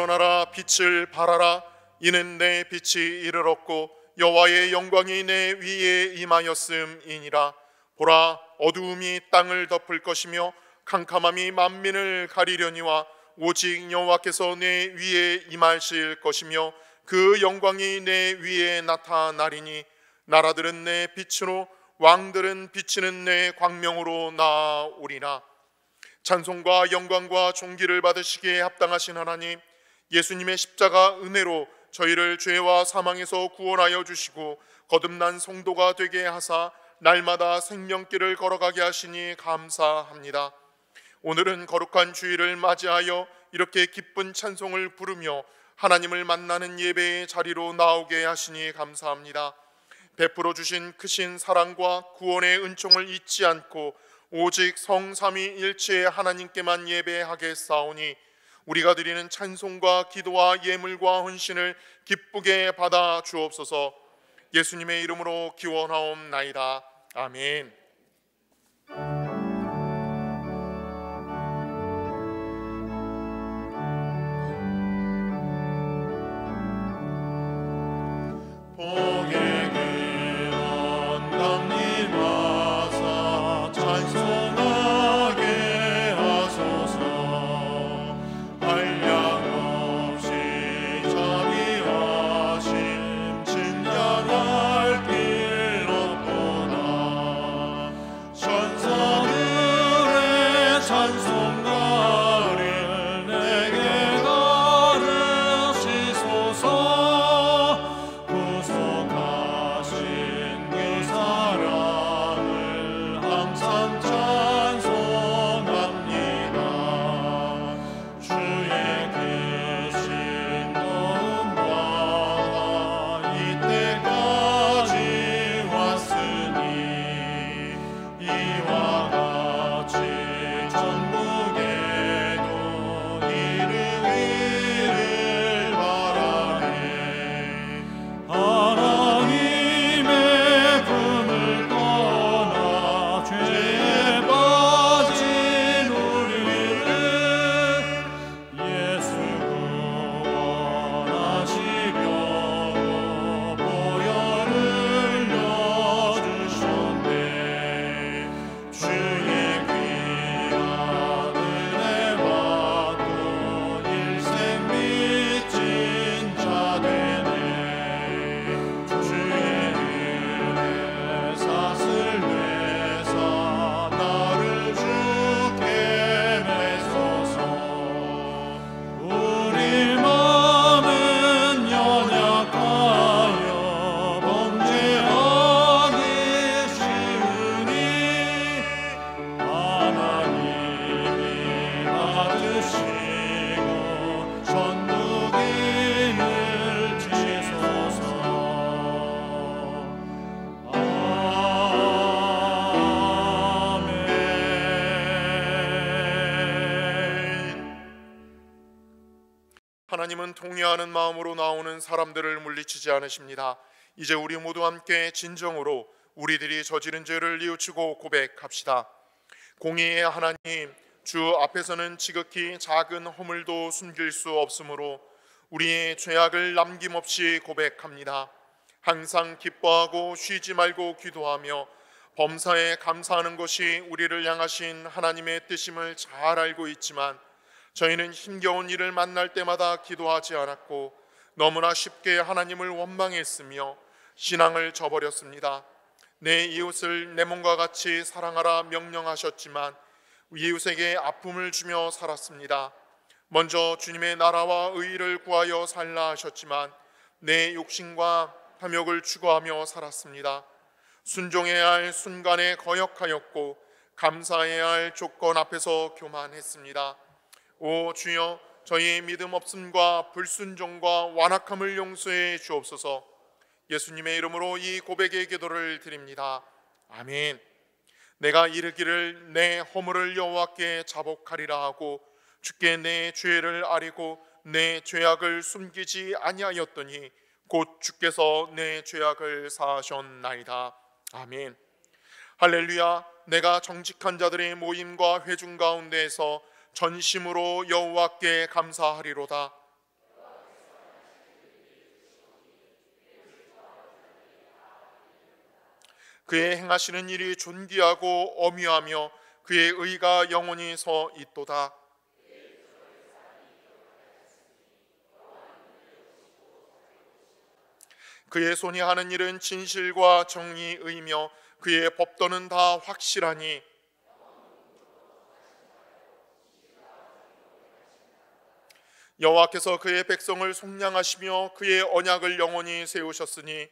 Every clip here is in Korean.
일어나라, 빛을 발하라. 이는 내 빛이 이르렀고 여호와의 영광이 내 위에 임하였음이니라. 보라, 어두움이 땅을 덮을 것이며 캄캄함이 만민을 가리려니와 오직 여호와께서 내 위에 임하실 것이며 그 영광이 내 위에 나타나리니 나라들은 내 빛으로 왕들은 비치는 내 광명으로 나아오리라. 찬송과 영광과 존귀를 받으시기에 합당하신 하나님, 예수님의 십자가 은혜로 저희를 죄와 사망에서 구원하여 주시고 거듭난 성도가 되게 하사 날마다 생명길을 걸어가게 하시니 감사합니다. 오늘은 거룩한 주일을 맞이하여 이렇게 기쁜 찬송을 부르며 하나님을 만나는 예배의 자리로 나오게 하시니 감사합니다. 베풀어 주신 크신 사랑과 구원의 은총을 잊지 않고 오직 성삼위일체의 하나님께만 예배하겠사오니 우리가 드리는 찬송과 기도와 예물과 헌신을 기쁘게 받아 주옵소서. 예수님의 이름으로 기원하옵나이다. 아멘. 하나님은 통회하는 마음으로 나오는 사람들을 물리치지 않으십니다. 이제 우리 모두 함께 진정으로 우리들이 저지른 죄를 뉘우치고 고백합시다. 공의의 하나님, 주 앞에서는 지극히 작은 허물도 숨길 수 없으므로 우리의 죄악을 남김없이 고백합니다. 항상 기뻐하고 쉬지 말고 기도하며 범사에 감사하는 것이 우리를 향하신 하나님의 뜻임을 잘 알고 있지만 저희는 힘겨운 일을 만날 때마다 기도하지 않았고 너무나 쉽게 하나님을 원망했으며 신앙을 저버렸습니다. 내 이웃을 내 몸과 같이 사랑하라 명령하셨지만 이웃에게 아픔을 주며 살았습니다. 먼저 주님의 나라와 의를 구하여 살라 하셨지만 내 욕심과 탐욕을 추구하며 살았습니다. 순종해야 할 순간에 거역하였고 감사해야 할 조건 앞에서 교만했습니다. 오 주여, 저희의 믿음 없음과 불순종과 완악함을 용서해 주옵소서. 예수님의 이름으로 이 고백의 기도를 드립니다. 아멘. 내가 이르기를 내 허물을 여호와께 자복하리라 하고 주께 내 죄를 아리고 내 죄악을 숨기지 아니하였더니 곧 주께서 내 죄악을 사하셨나이다. 아멘. 할렐루야. 내가 정직한 자들의 모임과 회중 가운데에서 전심으로 여호와께 감사하리로다. 그의 행하시는 일이 존귀하고 엄위하며 그의 의가 영원히 서 있도다. 그의 손이 하는 일은 진실과 정의이며 그의 법도는 다 확실하니 여호와께서 그의 백성을 속량하시며 그의 언약을 영원히 세우셨으니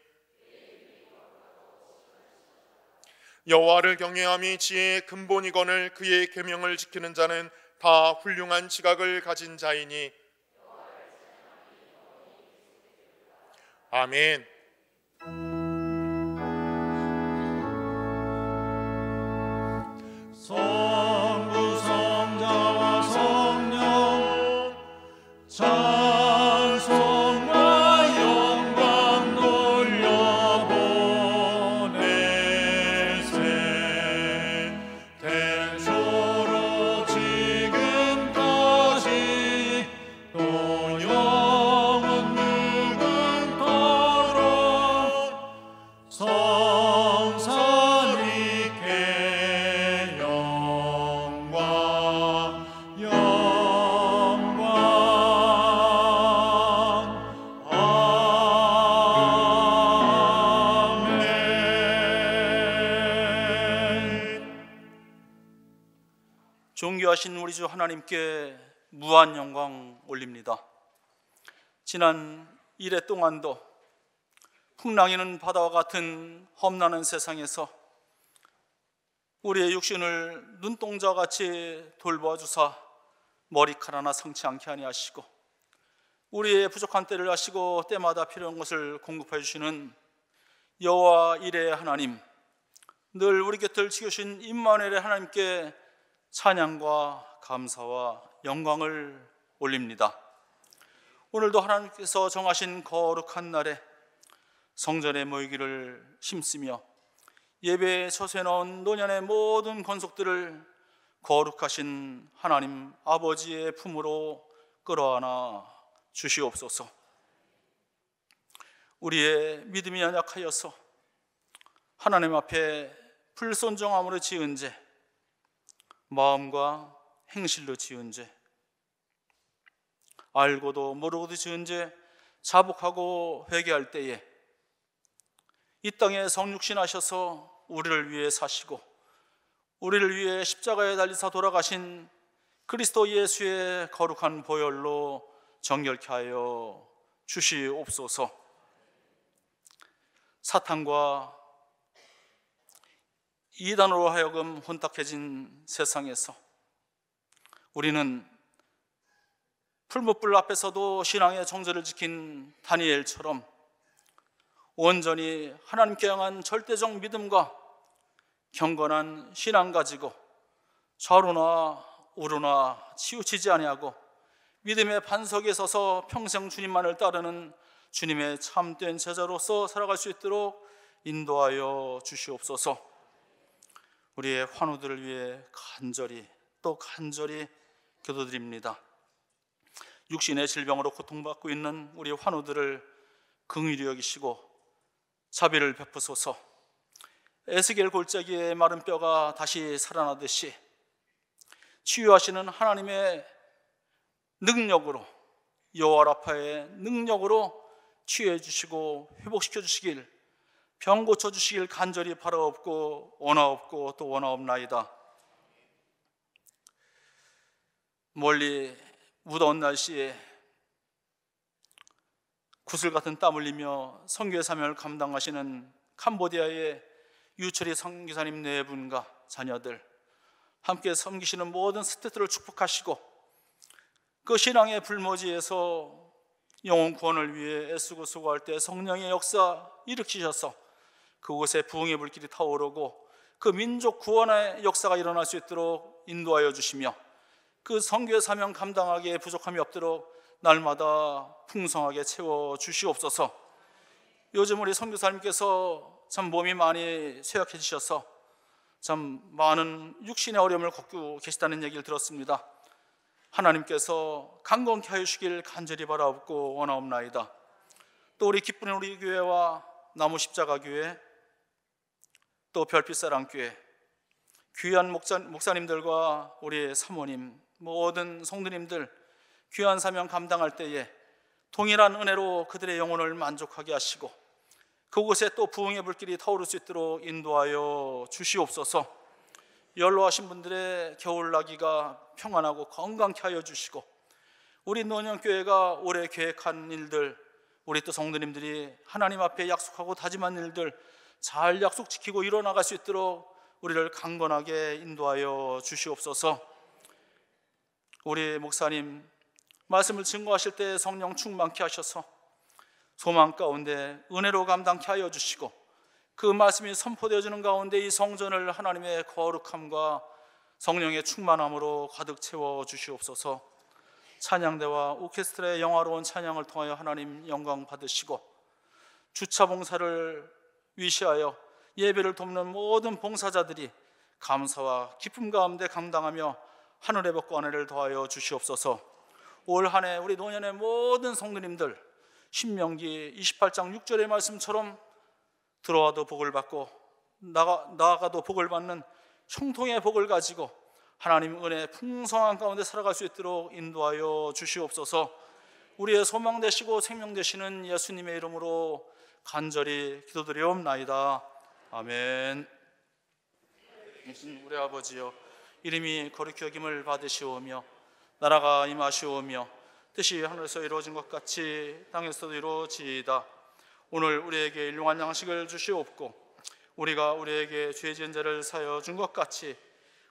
여호와를 경외함이 지혜의 근본이거늘 그의 계명을 지키는 자는 다 훌륭한 지각을 가진 자이니 아멘. 성부 성자와 성령 찬송과 영광 돌려보내세 태초로 지금까지 또 영원 무궁토록 성삼위께 영광 아멘. 존귀하신 우리 주 하나님께 무한 영광 올립니다. 지난 1회 동안도 풍랑이는 바다와 같은 험난한 세상에서 우리의 육신을 눈동자와 같이 돌보아주사 머리칼 하나 성치 않게 아니하시고 우리의 부족한 때를 아시고 때마다 필요한 것을 공급해 주시는 여호와 이레의 하나님, 늘 우리 곁을 지키신 임마누엘의 하나님께 찬양과 감사와 영광을 올립니다. 오늘도 하나님께서 정하신 거룩한 날에 성전에 모이기를 힘쓰며 예배에 처소해 놓은 노년의 모든 권속들을 거룩하신 하나님 아버지의 품으로 끌어안아 주시옵소서. 우리의 믿음이 연약하여서 하나님 앞에 불순종함으로 지은 죄, 마음과 행실로 지은 죄, 알고도 모르고도 지은 죄 자복하고 회개할 때에 이 땅에 성육신하셔서 우리를 위해 사시고 우리를 위해 십자가에 달리사 돌아가신 그리스도 예수의 거룩한 보혈로 정결케 하여 주시옵소서. 사탄과 이단으로 하여금 혼탁해진 세상에서 우리는 풀무불 앞에서도 신앙의 정절을 지킨 다니엘처럼 온전히 하나님께 향한 절대적 믿음과 경건한 신앙 가지고 좌로나 우로나 치우치지 아니하고 믿음의 반석에 서서 평생 주님만을 따르는 주님의 참된 제자로서 살아갈 수 있도록 인도하여 주시옵소서. 우리의 환우들을 위해 간절히 또 간절히 기도드립니다. 육신의 질병으로 고통받고 있는 우리 환우들을 긍휼히 여기시고 자비를 베푸소서. 에스겔 골짜기의 마른 뼈가 다시 살아나듯이 치유하시는 하나님의 능력으로, 여호와 라파의 능력으로 치유해 주시고 회복시켜 주시길, 병 고쳐 주시길 간절히 바라옵고 원하옵고 또 원하옵나이다. 멀리 무더운 날씨에 구슬 같은 땀 흘리며 선교의 사명을 감당하시는 캄보디아의 유철이 선교사님 네 분과 자녀들, 함께 섬기시는 모든 스태프들을 축복하시고 그 신앙의 불모지에서 영혼 구원을 위해 애쓰고 수고할 때 성령의 역사 일으키셔서 그곳에 부흥의 불길이 타오르고 그 민족 구원의 역사가 일어날 수 있도록 인도하여 주시며 그 선교의 사명 감당하기에 부족함이 없도록 날마다 풍성하게 채워 주시옵소서. 요즘 우리 선교사님께서 참 몸이 많이 쇠약해지셔서 참 많은 육신의 어려움을 겪고 계시다는 얘기를 들었습니다. 하나님께서 강건케 하여 주시길 간절히 바라옵고 원하옵나이다. 또 우리 기쁘는 우리 교회와 나무 십자가 교회, 또 별빛사랑교회 귀한 목사님들과 우리 사모님, 모든 성도님들 귀한 사명 감당할 때에 동일한 은혜로 그들의 영혼을 만족하게 하시고 그곳에 또 부흥의 불길이 타오를 수 있도록 인도하여 주시옵소서. 연로하신 분들의 겨울나기가 평안하고 건강케 하여 주시고 우리 노년교회가 올해 계획한 일들, 우리 또 성도님들이 하나님 앞에 약속하고 다짐한 일들 잘 약속 지키고 이뤄나갈 수 있도록 우리를 강건하게 인도하여 주시옵소서. 우리 목사님 말씀을 증거하실 때 성령 충만케 하셔서 소망 가운데 은혜로 감당케 하여 주시고 그 말씀이 선포되어지는 가운데 이 성전을 하나님의 거룩함과 성령의 충만함으로 가득 채워 주시옵소서. 찬양대와 오케스트라의 영화로운 찬양을 통하여 하나님 영광 받으시고 주차 봉사를 위시하여 예배를 돕는 모든 봉사자들이 감사와 기쁨 가운데 감당하며 하늘의 복과 은혜를 더하여 주시옵소서. 올 한 해 우리 노년의 모든 성도님들 신명기 28장 6절의 말씀처럼 들어와도 복을 받고 나아가도 복을 받는 형통의 복을 가지고 하나님 은혜 풍성한 가운데 살아갈 수 있도록 인도하여 주시옵소서. 우리의 소망 되시고 생명 되시는 예수님의 이름으로 간절히 기도드리옵나이다. 아멘. 우리 아버지여, 이름이 거룩히 여김을 받으시오며 나라가 임하시오며 뜻이 하늘에서 이루어진 것 같이 땅에서도 이루어지이다. 오늘 우리에게 일용할 양식을 주시옵고 우리가 우리에게 죄 지은 자를 사하여 준 것 같이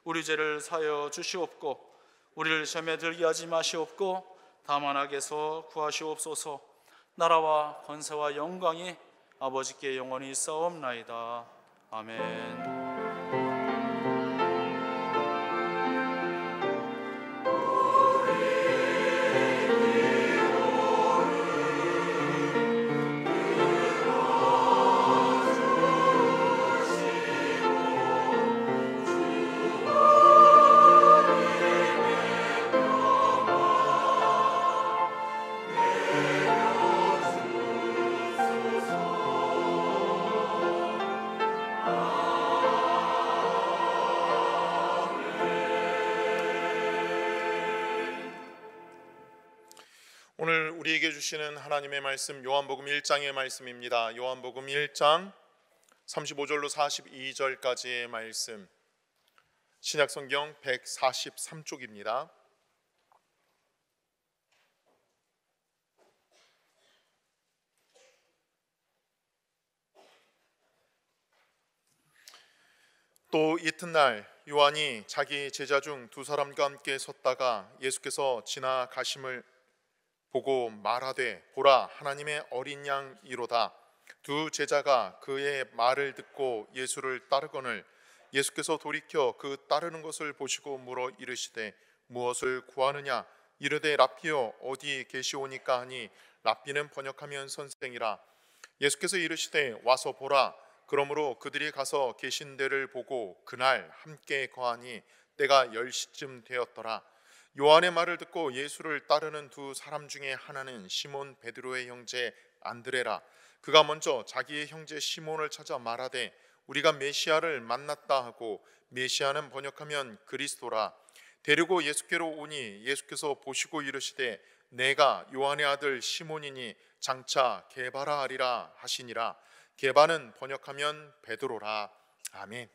우리 죄를 사하여 주시옵고 우리를 시험에 들게 하지 마시옵고 다만 악에서 구하시옵소서. 나라와 권세와 영광이 아버지께 영원히 있사옵나이다. 아멘. 오늘 우리에게 주시는 하나님의 말씀 요한복음 1장의 말씀입니다. 요한복음 1장 35절로 42절까지의 말씀, 신약성경 143쪽입니다. 또 이튿날 요한이 자기 제자 중 두 사람과 함께 섰다가 예수께서 지나가심을 보고 말하되 보라 하나님의 어린 양이로다. 두 제자가 그의 말을 듣고 예수를 따르거늘 예수께서 돌이켜 그 따르는 것을 보시고 물어 이르시되 무엇을 구하느냐. 이르되 랍비여 어디 계시오니까 하니 랍비는 번역하면 선생이라. 예수께서 이르시되 와서 보라. 그러므로 그들이 가서 계신 데를 보고 그날 함께 거하니 때가 10시쯤 되었더라. 요한의 말을 듣고 예수를 따르는 두 사람 중에 하나는 시몬 베드로의 형제 안드레라. 그가 먼저 자기의 형제 시몬을 찾아 말하되 우리가 메시아를 만났다 하고, 메시아는 번역하면 그리스도라. 데리고 예수께로 오니 예수께서 보시고 이르시되 내가 요한의 아들 시몬이니 장차 게바라 하리라 하시니라. 게바는 번역하면 베드로라. 아멘.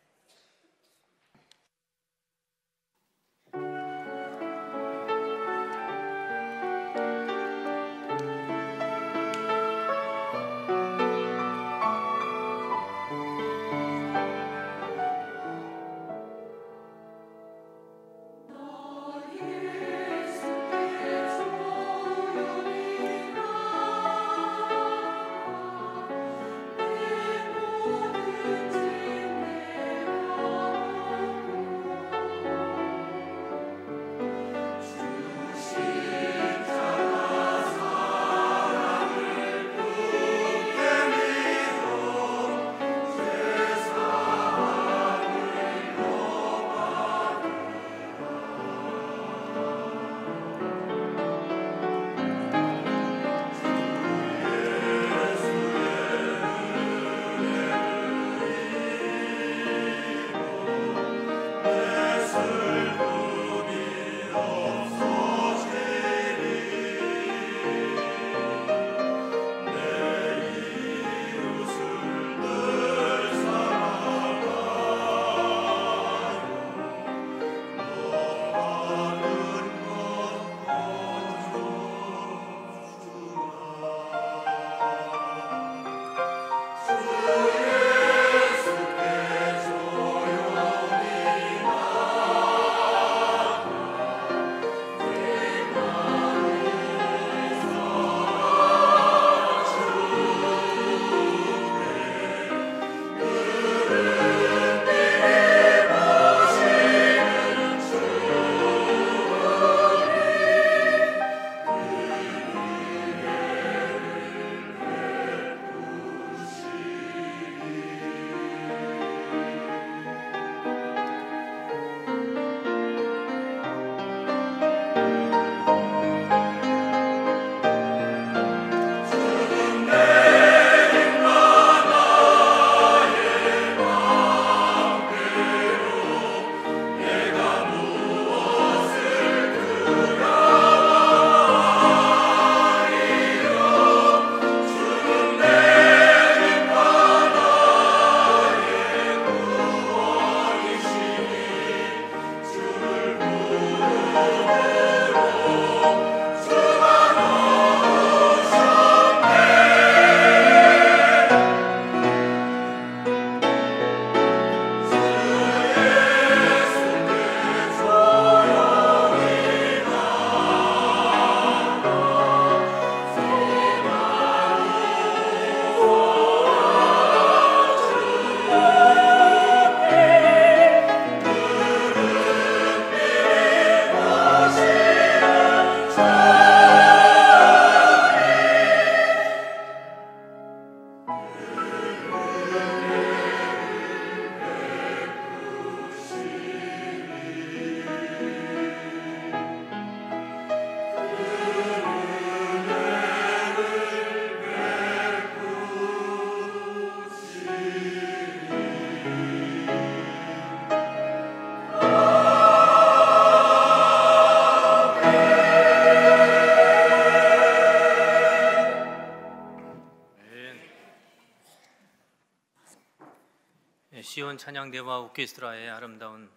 부르는 찬양대와 오케스트라의 아름다운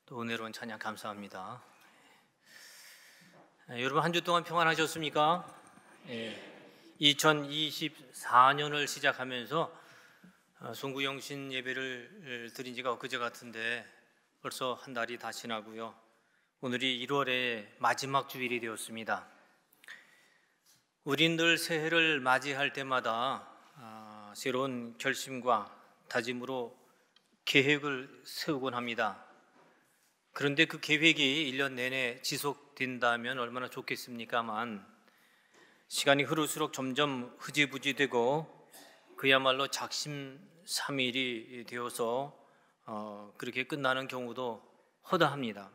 또 은혜로운 찬양 감사합니다. 여러분 한 주 동안 평안하셨습니까? 2024년을 시작하면서 송구영신 예배를 드린 지가 엊그제 같은데 벌써 한 달이 다 지나고요. 오늘이 1월의 마지막 주일이 되었습니다. 우린 늘 새해를 맞이할 때마다 새로운 결심과 다짐으로 계획을 세우곤 합니다. 그런데 그 계획이 1년 내내 지속된다면 얼마나 좋겠습니까만 시간이 흐를수록 점점 흐지부지되고 그야말로 작심삼일이 되어서 그렇게 끝나는 경우도 허다합니다.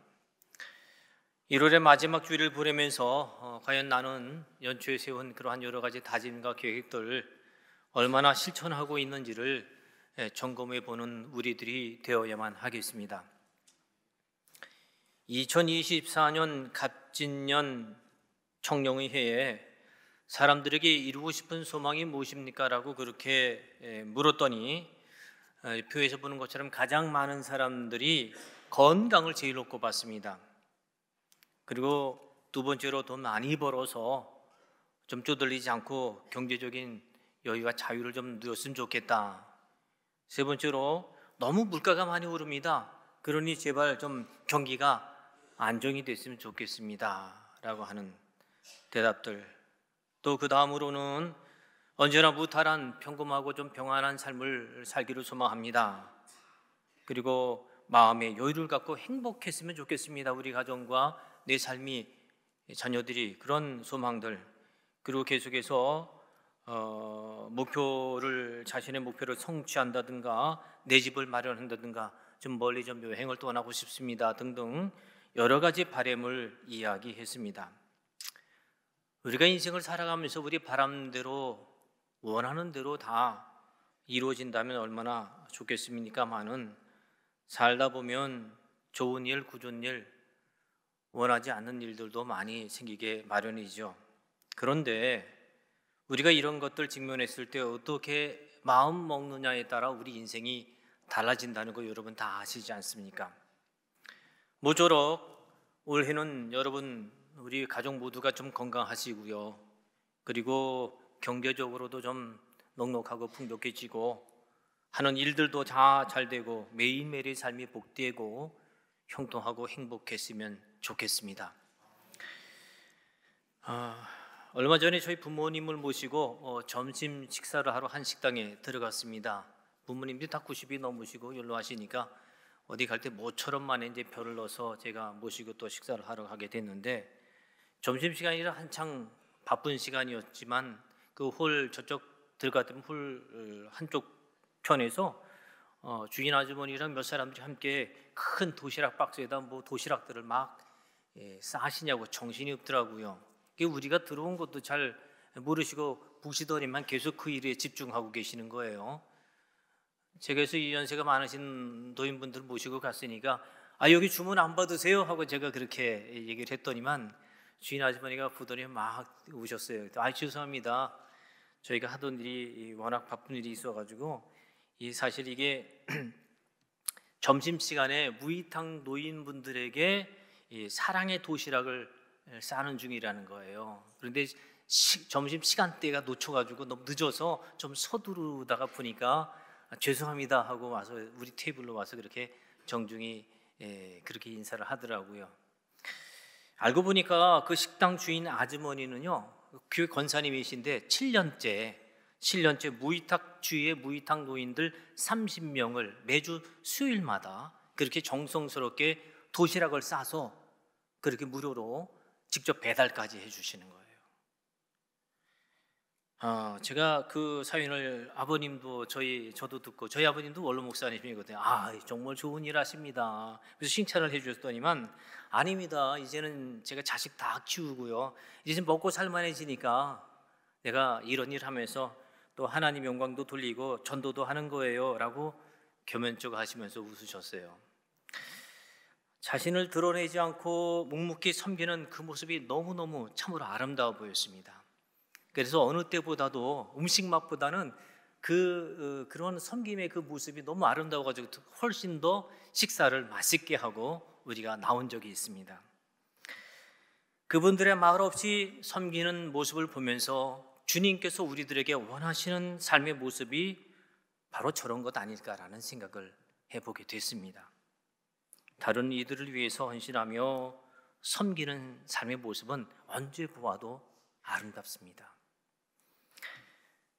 1월의 마지막 주일을 보내면서 과연 나는 연초에 세운 그러한 여러 가지 다짐과 계획들을 얼마나 실천하고 있는지를 점검해 보는 우리들이 되어야만 하겠습니다. 2024년 갑진년 청룡의 해에 사람들에게 이루고 싶은 소망이 무엇입니까? 라고 그렇게 물었더니 표에서 보는 것처럼 가장 많은 사람들이 건강을 제일로 꼽았습니다. 그리고 두 번째로 돈 많이 벌어서 좀 쪼들리지 않고 경제적인 여유와 자유를 좀 누렸으면 좋겠다. 세 번째로 너무 물가가 많이 오릅니다. 그러니 제발 좀 경기가 안정이 됐으면 좋겠습니다. 라고 하는 대답들. 또 그 다음으로는 언제나 무탈한 평범하고 좀 평안한 삶을 살기를 소망합니다. 그리고 마음의 여유를 갖고 행복했으면 좋겠습니다. 우리 가정과 내 삶이, 자녀들이 그런 소망들. 그리고 계속해서 자신의 목표를 성취한다든가 내 집을 마련한다든가 좀 멀리 좀 여행을 떠나고 싶습니다 등등 여러 가지 바람을 이야기했습니다. 우리가 인생을 살아가면서 우리 바람대로 원하는 대로 다 이루어진다면 얼마나 좋겠습니까마는 살다 보면 좋은 일, 굳은 일, 원하지 않는 일들도 많이 생기게 마련이죠. 그런데 우리가 이런 것들 직면했을 때 어떻게 마음 먹느냐에 따라 우리 인생이 달라진다는 거 여러분 다 아시지 않습니까? 모쪼록 올해는 여러분 우리 가족 모두가 좀 건강하시고요. 그리고 경제적으로도 좀 넉넉하고 풍족해지고 하는 일들도 다 잘 되고 매일매일의 삶이 복되고 형통하고 행복했으면 좋겠습니다. 얼마 전에 저희 부모님을 모시고 점심 식사를 하러 한 식당에 들어갔습니다. 부모님들이 다 90이 넘으시고 연로하시니까 어디 갈 때 모처럼 만에 이제 표를 넣어서 제가 모시고 또 식사를 하러 가게 됐는데 점심 시간이라 한창 바쁜 시간이었지만 그 홀 저쪽 들어갔던 홀 한쪽 편에서 주인 아주머니랑 몇 사람들이 함께 큰 도시락 박스에다 뭐 도시락들을 막 싸시냐고 정신이 없더라고요. 우리가 들어온 것도 잘 모르시고 보시더니만 계속 그 일에 집중하고 계시는 거예요. 제가 그래서 이 연세가 많으신 노인분들 모시고 갔으니까 여기 주문 안 받으세요? 하고 제가 그렇게 얘기를 했더니만 주인 아주머니가 보더니 막 우셨어요. 죄송합니다. 저희가 하던 일이 워낙 바쁜 일이 있어가지고 사실 이게 점심시간에 무이탁 노인분들에게 사랑의 도시락을 싸는 중이라는 거예요. 그런데 점심 시간대가 놓쳐가지고 너무 늦어서 좀 서두르다가 보니까 죄송합니다 하고 와서 우리 테이블로 와서 그렇게 정중히 그렇게 인사를 하더라고요. 알고 보니까 그 식당 주인 아주머니는요 교회 권사님이신데 7년째 무이탁 주위의 무이탁 노인들 30명을 매주 수요일마다 그렇게 정성스럽게 도시락을 싸서 그렇게 무료로 직접 배달까지 해주시는 거예요. 제가 그 사연을 아버님도 저도 듣고 저희 아버님도 원로 목사님이거든요. 정말 좋은 일 하십니다. 그래서 칭찬을 해주셨더니만 아닙니다. 이제는 제가 자식 다 키우고요. 이제 먹고 살만해지니까 내가 이런 일 하면서 또 하나님 영광도 돌리고 전도도 하는 거예요. 라고 겸연쩍 하시면서 웃으셨어요. 자신을 드러내지 않고 묵묵히 섬기는 그 모습이 너무너무 참으로 아름다워 보였습니다. 그래서 어느 때보다도 음식 맛보다는 그런 섬김의 그 모습이 너무 아름다워가지고 훨씬 더 식사를 맛있게 하고 우리가 나온 적이 있습니다. 그분들의 말 없이 섬기는 모습을 보면서 주님께서 우리들에게 원하시는 삶의 모습이 바로 저런 것 아닐까라는 생각을 해보게 됐습니다. 다른 이들을 위해서 헌신하며 섬기는 삶의 모습은 언제 보아도 아름답습니다.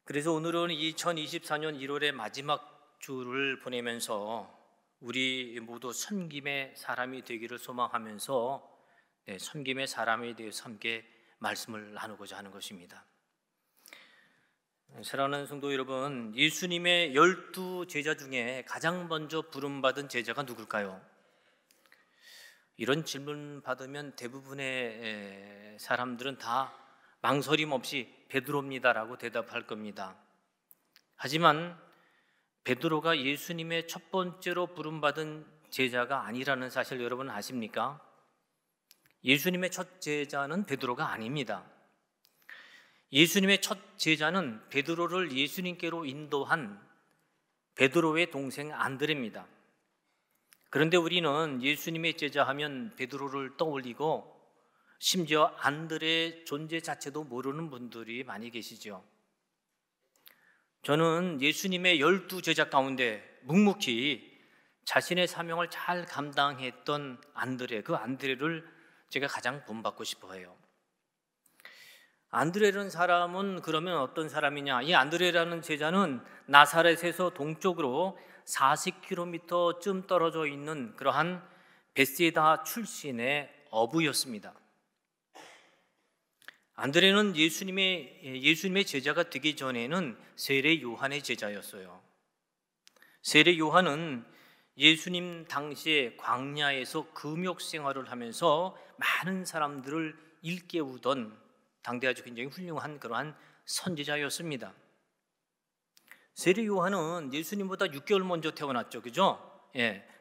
그래서 오늘은 2024년 1월의 마지막 주를 보내면서 우리 모두 섬김의 사람이 되기를 소망하면서 섬김의 사람에 대해서 함께 말씀을 나누고자 하는 것입니다. 사랑하는 성도 여러분, 예수님의 12제자 중에 가장 먼저 부름받은 제자가 누굴까요? 이런 질문 받으면 대부분의 사람들은 다 망설임 없이 베드로입니다라고 대답할 겁니다. 하지만 베드로가 예수님의 첫 번째로 부름받은 제자가 아니라는 사실 여러분 아십니까? 예수님의 첫 제자는 베드로가 아닙니다. 예수님의 첫 제자는 베드로를 예수님께로 인도한 베드로의 동생 안드레입니다. 그런데 우리는 예수님의 제자하면 베드로를 떠올리고 심지어 안드레의 존재 자체도 모르는 분들이 많이 계시죠. 저는 예수님의 12제자 가운데 묵묵히 자신의 사명을 잘 감당했던 안드레, 그 안드레를 제가 가장 본받고 싶어 해요. 안드레라는 사람은 그러면 어떤 사람이냐? 이 안드레라는 제자는 나사렛에서 동쪽으로 40km쯤 떨어져 있는 그러한 베세다 출신의 어부였습니다. 안드레는 예수님의 제자가 되기 전에는 세례 요한의 제자였어요. 세례 요한은 예수님 당시에 광야에서 금욕 생활을 하면서 많은 사람들을 일깨우던 당대 아주 굉장히 훌륭한 그러한 선지자였습니다. 세례 요한은 예수님보다 6개월 먼저 태어났죠, 그죠?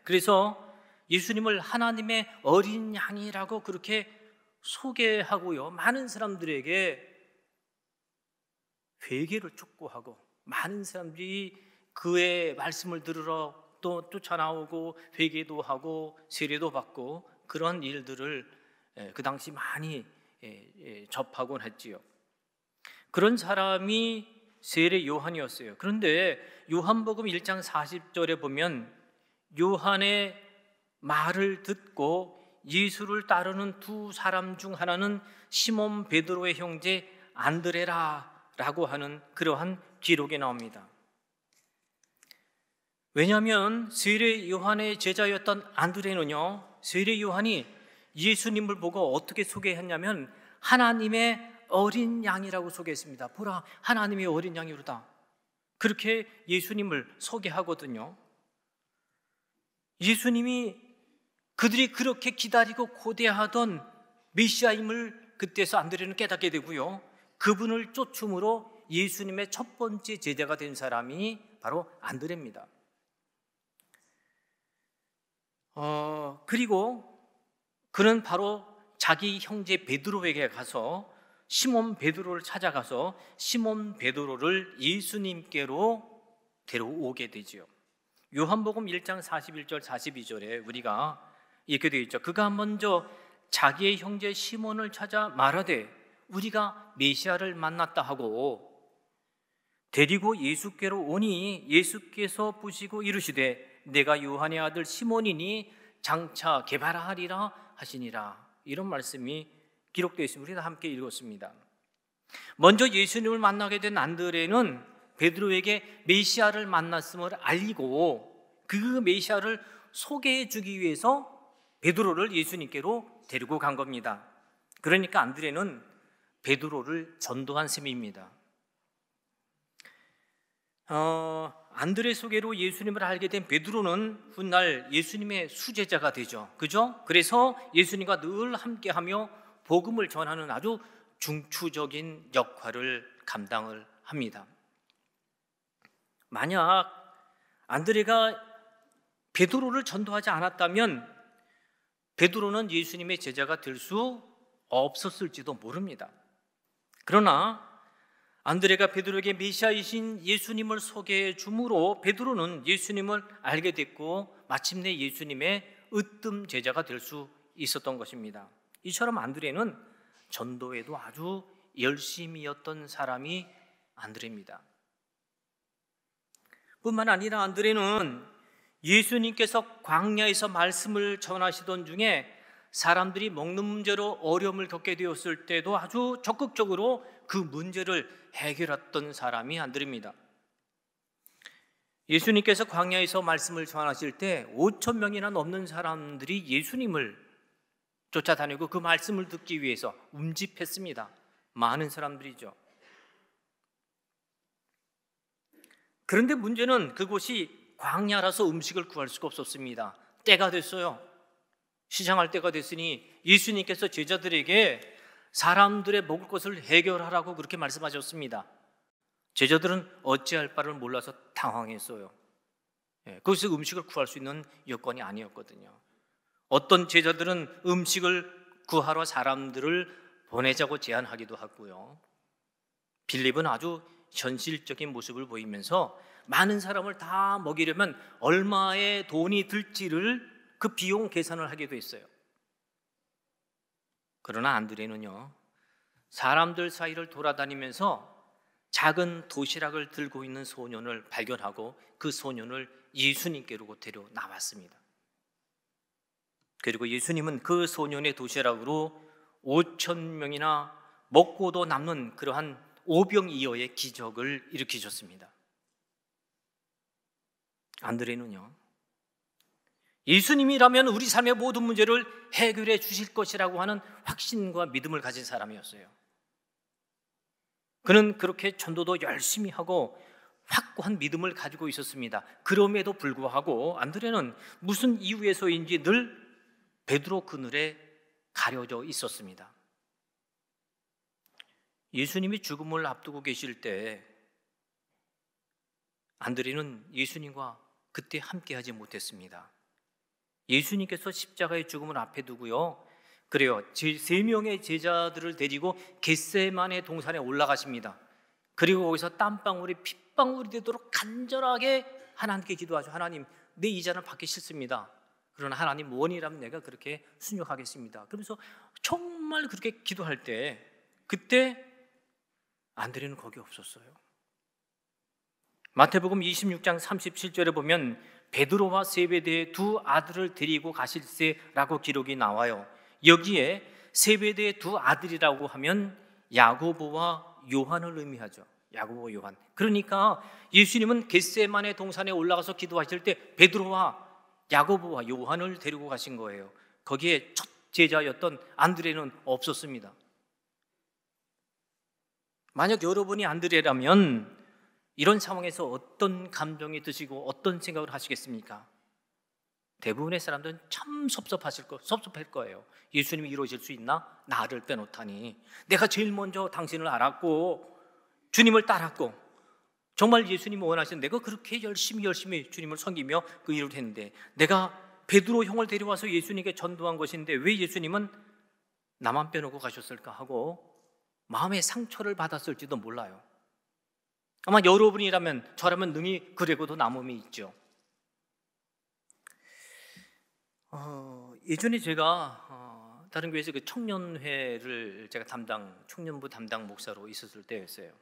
그래서 예수님을 하나님의 어린 양이라고 그렇게 소개하고요, 많은 사람들에게 회개를 촉구하고 많은 사람들이 그의 말씀을 들으러 또 쫓아나오고 회개도 하고 세례도 받고 그런 일들을 그 당시 많이 접하곤 했지요. 그런 사람이 세례 요한이었어요. 그런데 요한복음 1장 40절에 보면 요한의 말을 듣고 예수를 따르는 두 사람 중 하나는 시몬 베드로의 형제 안드레라라고 하는 그러한 기록이 나옵니다. 왜냐하면 세례 요한의 제자였던 안드레는요, 세례 요한이 예수님을 보고 어떻게 소개했냐면 하나님의 어린 양이라고 소개했습니다. 보라, 하나님의 어린 양이로다. 그렇게 예수님을 소개하거든요. 예수님이 그들이 그렇게 기다리고 고대하던 메시아임을 그때서 안드레는 깨닫게 되고요, 그분을 쫓음으로 예수님의 첫 번째 제자가 된 사람이 바로 안드레입니다. 그리고 그는 바로 자기 형제 베드로에게 가서 시몬 베드로를 찾아가서 시몬 베드로를 예수님께로 데려오게 되지요. 요한복음 1장 41절 42절에 우리가 이렇게 되어 있죠. 그가 먼저 자기의 형제 시몬을 찾아 말하되 우리가 메시아를 만났다 하고 데리고 예수께로 오니 예수께서 보시고 이르시되 내가 요한의 아들 시몬이니 장차 개발하리라 하시니라. 이런 말씀이 기록되어 있습니다. 우리가 함께 읽었습니다. 먼저 예수님을 만나게 된 안드레는 베드로에게 메시아를 만났음을 알리고 그 메시아를 소개해 주기 위해서 베드로를 예수님께로 데리고 간 겁니다. 그러니까 안드레는 베드로를 전도한 셈입니다. 안드레 소개로 예수님을 알게 된 베드로는 훗날 예수님의 수제자가 되죠. 그죠? 그래서 예수님과 늘 함께하며 복음을 전하는 아주 중추적인 역할을 감당을 합니다. 만약 안드레가 베드로를 전도하지 않았다면 베드로는 예수님의 제자가 될 수 없었을지도 모릅니다. 그러나 안드레가 베드로에게 메시아이신 예수님을 소개해 주므로 베드로는 예수님을 알게 됐고 마침내 예수님의 으뜸 제자가 될 수 있었던 것입니다. 이처럼 안드레는 전도에도 아주 열심이었던 사람이 안드레입니다. 뿐만 아니라 안드레는 예수님께서 광야에서 말씀을 전하시던 중에 사람들이 먹는 문제로 어려움을 겪게 되었을 때도 아주 적극적으로 그 문제를 해결했던 사람이 안드레입니다. 예수님께서 광야에서 말씀을 전하실 때 5천 명이나 넘는 사람들이 예수님을 쫓아다니고 그 말씀을 듣기 위해서 움집했습니다. 많은 사람들이죠. 그런데 문제는 그곳이 광야라서 음식을 구할 수가 없었습니다. 때가 됐어요. 시장할 때가 됐으니 예수님께서 제자들에게 사람들의 먹을 것을 해결하라고 그렇게 말씀하셨습니다. 제자들은 어찌할 바를 몰라서 당황했어요. 거기서 음식을 구할 수 있는 여건이 아니었거든요. 어떤 제자들은 음식을 구하러 사람들을 보내자고 제안하기도 하고요. 빌립은 아주 현실적인 모습을 보이면서 많은 사람을 다 먹이려면 얼마의 돈이 들지를 그 비용 계산을 하게 됐어요. 그러나 안드레는요, 사람들 사이를 돌아다니면서 작은 도시락을 들고 있는 소년을 발견하고 그 소년을 예수님께로 데려 나왔습니다. 그리고 예수님은 그 소년의 도시락으로 5천 명이나 먹고도 남는 그러한 오병이어의 기적을 일으키셨습니다. 안드레는요, 예수님이라면 우리 삶의 모든 문제를 해결해 주실 것이라고 하는 확신과 믿음을 가진 사람이었어요. 그는 그렇게 전도도 열심히 하고 확고한 믿음을 가지고 있었습니다. 그럼에도 불구하고 안드레는 무슨 이유에서인지 늘 베드로 그늘에 가려져 있었습니다. 예수님이 죽음을 앞두고 계실 때 안드레는 예수님과 그때 함께하지 못했습니다. 예수님께서 십자가의 죽음을 앞에 두고요, 그래요, 3명의 제자들을 데리고 겟세마네 동산에 올라가십니다. 그리고 거기서 땀방울이 핏방울이 되도록 간절하게 하나님께 기도하죠. 하나님, 내 이 잔을 받기 싫습니다. 그러나 하나님 원이라면 내가 그렇게 순종하겠습니다. 그러면서 정말 그렇게 기도할 때 그때 안드레는 거기 없었어요. 마태복음 26장 37절에 보면 베드로와 세베대의 2 아들을 데리고 가실세라고 기록이 나와요. 여기에 세베대의 2 아들이라고 하면 야고보와 요한을 의미하죠. 야고보와 요한. 그러니까 예수님은 겟세마네 동산에 올라가서 기도하실 때 베드로와 야고보와 요한을 데리고 가신 거예요. 거기에 첫 제자였던 안드레는 없었습니다. 만약 여러분이 안드레라면 이런 상황에서 어떤 감정이 드시고 어떤 생각을 하시겠습니까? 대부분의 사람들은 참 섭섭할 거예요. 예수님이 이루어질 수 있나? 나를 빼놓다니. 내가 제일 먼저 당신을 알았고 주님을 따랐고 정말 예수님이 원하시는 내가 그렇게 열심히 주님을 섬기며 그 일을 했는데 내가 베드로 형을 데려와서 예수님께 전도한 것인데 왜 예수님은 나만 빼놓고 가셨을까 하고 마음의 상처를 받았을지도 몰라요. 아마 여러분이라면 저라면 능히 그래고도 남음이 있죠. 예전에 제가 다른 교회에서 그 청년회를 제가 청년부 담당 목사로 있었을 때였어요.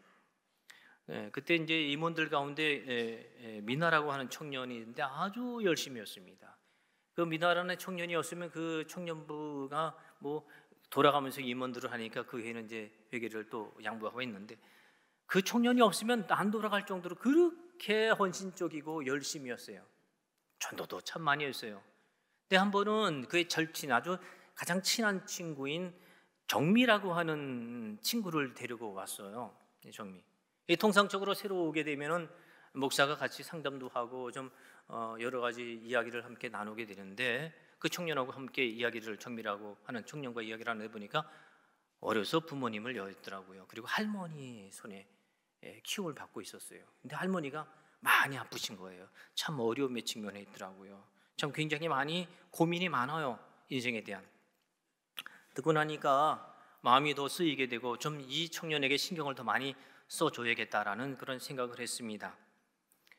그때 이제 임원들 가운데 미나라고 하는 청년이 있는데 아주 열심히 했습니다. 그 미나라는 청년이었으면 그 청년부가 뭐 돌아가면서 임원들을 하니까 그 회는 이제 회계를 또 양보하고 있는데 그 청년이 없으면 안 돌아갈 정도로 그렇게 헌신적이고 열심히였어요. 전도도 참 많이 했어요. 근데 한 번은 그의 절친 아주 가장 친한 친구인 정미라고 하는 친구를 데리고 왔어요. 정미. 통상적으로 새로 오게 되면은 목사가 같이 상담도 하고 좀 여러 가지 이야기를 함께 나누게 되는데 그 청년하고 함께 이야기를 정미라고 하는 청년과 이야기를 하는 데 보니까 어려서 부모님을 여였더라고요. 그리고 할머니 손에 키움을 받고 있었어요. 근데 할머니가 많이 아프신 거예요. 참 어려움에 직면해 있더라고요. 참 굉장히 많이 고민이 많아요. 인생에 대한. 듣고 나니까 마음이 더 쓰이게 되고 좀 이 청년에게 신경을 더 많이 써줘야겠다라는 그런 생각을 했습니다.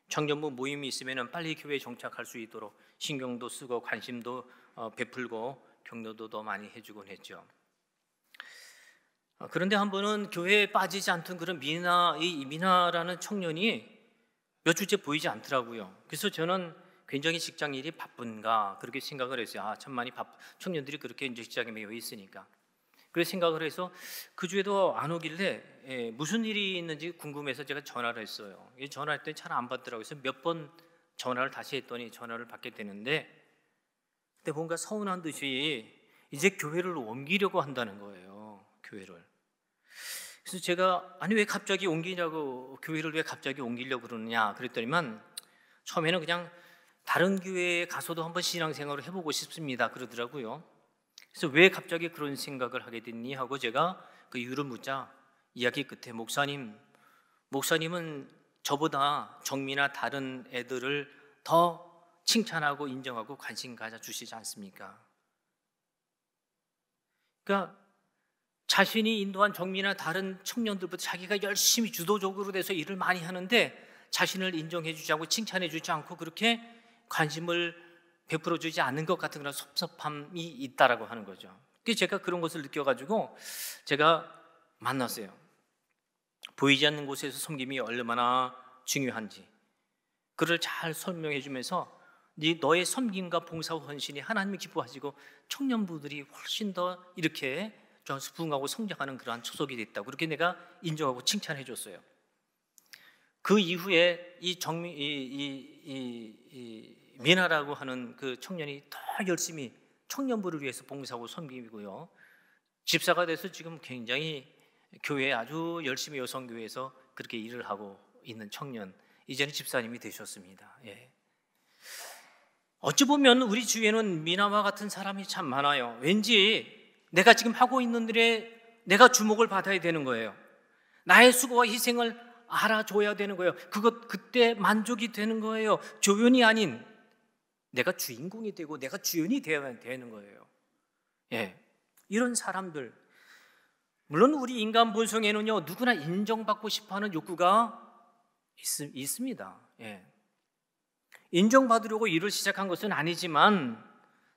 청년부 모임이 있으면 빨리 교회에 정착할 수 있도록 신경도 쓰고 관심도 베풀고 격려도 더 많이 해주곤 했죠. 그런데 한 번은 교회에 빠지지 않던 그런 미나라는 청년이 몇 주째 보이지 않더라고요. 그래서 저는 굉장히 직장 일이 바쁜가 그렇게 생각을 했어요. 참 많이 청년들이 그렇게 이제 직장에 매여 있으니까. 그래서 생각을 해서 그 주에도 안 오길래 무슨 일이 있는지 궁금해서 제가 전화를 했어요. 전화할 때 잘 안 받더라고요. 그래서 몇 번 전화를 다시 했더니 전화를 받게 되는데 근데 뭔가 서운한 듯이 이제 교회를 옮기려고 한다는 거예요. 교회를. 그래서 제가 아니 왜 갑자기 옮기냐고, 교회를 왜 갑자기 옮기려고 그러느냐 그랬더니만 처음에는 그냥 다른 교회에 가서도 한번 신앙생활을 해보고 싶습니다 그러더라고요. 그래서 왜 갑자기 그런 생각을 하게 됐니 하고 제가 그 이유를 묻자 이야기 끝에 목사님은 저보다 정미나 다른 애들을 더 칭찬하고 인정하고 관심 가져주시지 않습니까? 그러니까 자신이 인도한 정미나 다른 청년들보다 자기가 열심히 주도적으로 돼서 일을 많이 하는데 자신을 인정해 주지 않고 칭찬해 주지 않고 그렇게 관심을 베풀어 주지 않는 것 같은 그런 섭섭함이 있다라고 하는 거죠. 그래서 제가 그런 것을 느껴가지고 제가 만났어요. 보이지 않는 곳에서 섬김이 얼마나 중요한지 그를 잘 설명해 주면서 너의 섬김과 봉사와 헌신이 하나님이 기뻐하시고 청년부들이 훨씬 더 이렇게 부흥하고 성장하는 그러한 초석이 됐다고 그렇게 내가 인정하고 칭찬해 줬어요. 그 이후에 이 미나라고 하는 그 청년이 더 열심히 청년부를 위해서 봉사하고 섬김이고요. 집사가 돼서 지금 굉장히 교회에 아주 열심히 여성교회에서 그렇게 일을 하고 있는 청년, 이제는 집사님이 되셨습니다. 예. 어찌 보면 우리 주위에는 미나와 같은 사람이 참 많아요. 왠지 내가 지금 하고 있는 일에 내가 주목을 받아야 되는 거예요. 나의 수고와 희생을 알아줘야 되는 거예요. 그때 만족이 되는 거예요. 조연이 아닌 내가 주인공이 되고 내가 주연이 되어야 되는 거예요. 예. 이런 사람들, 물론 우리 인간 본성에는요 누구나 인정받고 싶어하는 욕구가 있습니다. 예. 인정받으려고 일을 시작한 것은 아니지만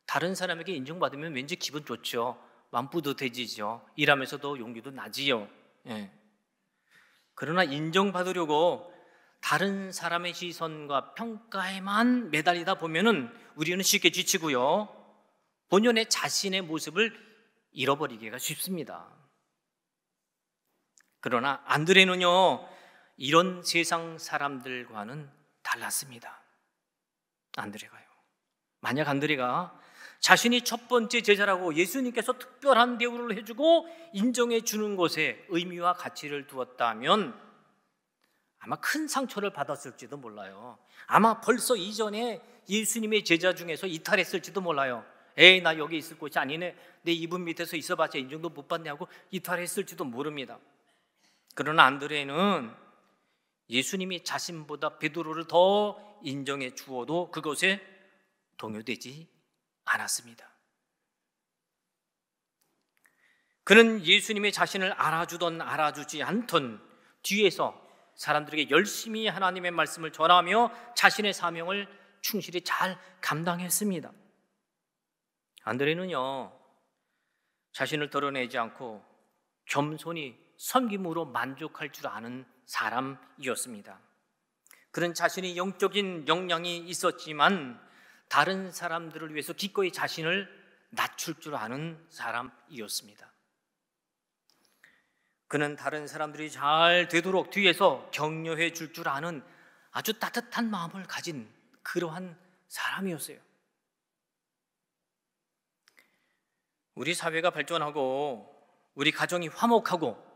다른 사람에게 인정받으면 왠지 기분 좋죠. 마음 뿌듯해지죠. 일하면서도 용기도 나지요. 예. 그러나 인정받으려고 다른 사람의 시선과 평가에만 매달리다 보면은 우리는 쉽게 지치고요. 본연의 자신의 모습을 잃어버리기가 쉽습니다. 그러나 안드레는요 이런 세상 사람들과는 달랐습니다. 안드레가요. 만약 안드레가 자신이 첫 번째 제자라고 예수님께서 특별한 대우를 해주고 인정해 주는 것에 의미와 가치를 두었다면 아마 큰 상처를 받았을지도 몰라요. 아마 벌써 이전에 예수님의 제자 중에서 이탈했을지도 몰라요. 에이 나 여기 있을 곳이 아니네, 내 이분 밑에서 있어봤자 인정도 못 받네 하고 이탈했을지도 모릅니다. 그러나 안드레는 예수님이 자신보다 베드로를 더 인정해 주어도 그것에 동요되지 않았습니다. 그는 예수님의 자신을 알아주던 알아주지 않던 뒤에서 사람들에게 열심히 하나님의 말씀을 전하며 자신의 사명을 충실히 잘 감당했습니다. 안드레는요 자신을 드러내지 않고 겸손히 섬김으로 만족할 줄 아는 사람이었습니다. 그는 자신의 영적인 역량이 있었지만 다른 사람들을 위해서 기꺼이 자신을 낮출 줄 아는 사람이었습니다. 그는 다른 사람들이 잘 되도록 뒤에서 격려해 줄 줄 아는 아주 따뜻한 마음을 가진 그러한 사람이었어요. 우리 사회가 발전하고 우리 가정이 화목하고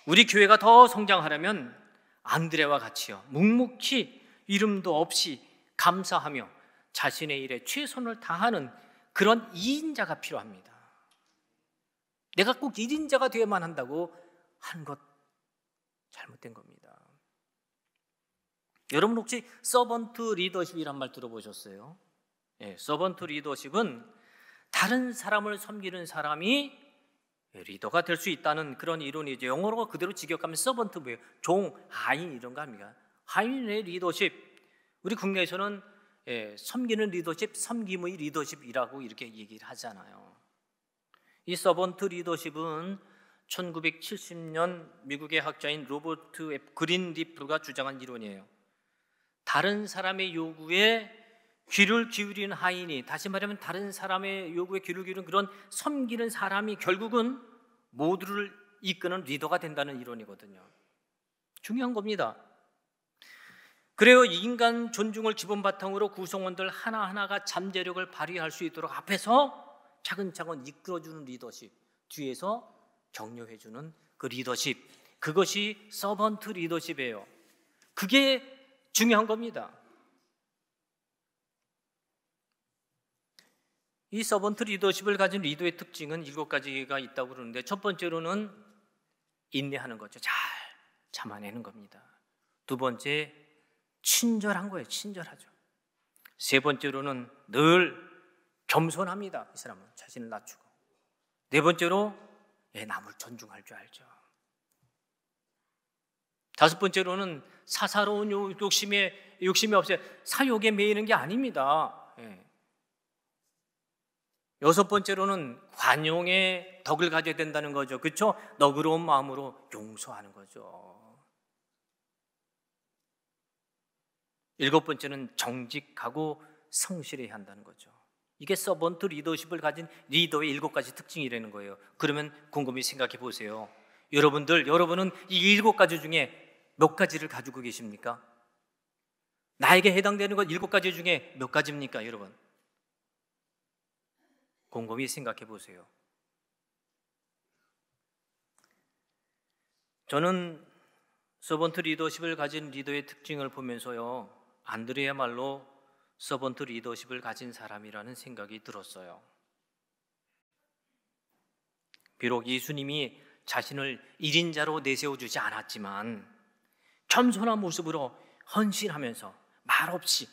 우리 교회가 더 성장하려면 안드레와 같이요 묵묵히 이름도 없이 감사하며 자신의 일에 최선을 다하는 그런 2인자가 필요합니다. 내가 꼭 1인자가 되어야만 한다고 하는 것 잘못된 겁니다. 여러분 혹시 서번트 리더십이란 말 들어보셨어요? 예, 서번트 리더십은 다른 사람을 섬기는 사람이 리더가 될 수 있다는 그런 이론이죠. 영어로 그대로 직역하면 서번트 뭐예요? 종, 하인 이런 거 아닙니까? 하인의 리더십. 우리 국내에서는 섬기는 리더십, 섬김의 리더십이라고 이렇게 얘기를 하잖아요. 이 서번트 리더십은 1970년 미국의 학자인 로버트 F. 그린리프가 주장한 이론이에요. 다른 사람의 요구에 귀를 기울이는 하인이, 다시 말하면 다른 사람의 요구에 귀를 기울이는 그런 섬기는 사람이 결국은 모두를 이끄는 리더가 된다는 이론이거든요. 중요한 겁니다. 그래요, 인간 존중을 기본 바탕으로 구성원들 하나하나가 잠재력을 발휘할 수 있도록 앞에서 차근차근 이끌어주는 리더십, 뒤에서 격려해주는 그 리더십, 그것이 서번트 리더십이에요. 그게 중요한 겁니다. 이 서번트 리더십을 가진 리더의 특징은 7가지가 있다고 그러는데, 첫 번째로는 인내하는 거죠. 잘 참아내는 겁니다. 두 번째, 친절한 거예요. 친절하죠. 세 번째로는 늘 겸손합니다. 이 사람은 자신을 낮추고. 네 번째로 남을 존중할 줄 알죠. 다섯 번째로는 사사로운 욕심이 없어요. 사욕에 매이는 게 아닙니다. 여섯 번째로는 관용의 덕을 가져야 된다는 거죠. 그렇죠? 너그러운 마음으로 용서하는 거죠. 일곱 번째는 정직하고 성실해야 한다는 거죠. 이게 서번트 리더십을 가진 리더의 7가지 특징이라는 거예요. 그러면 곰곰이 생각해 보세요. 여러분은 이 7가지 중에 몇 가지를 가지고 계십니까? 나에게 해당되는 것 7가지 중에 몇 가지입니까, 여러분? 곰곰이 생각해 보세요. 저는 서번트 리더십을 가진 리더의 특징을 보면서요, 안드레야말로 서번트 리더십을 가진 사람이라는 생각이 들었어요. 비록 예수님이 자신을 1인자로 내세워주지 않았지만 겸손한 모습으로 헌신하면서 말없이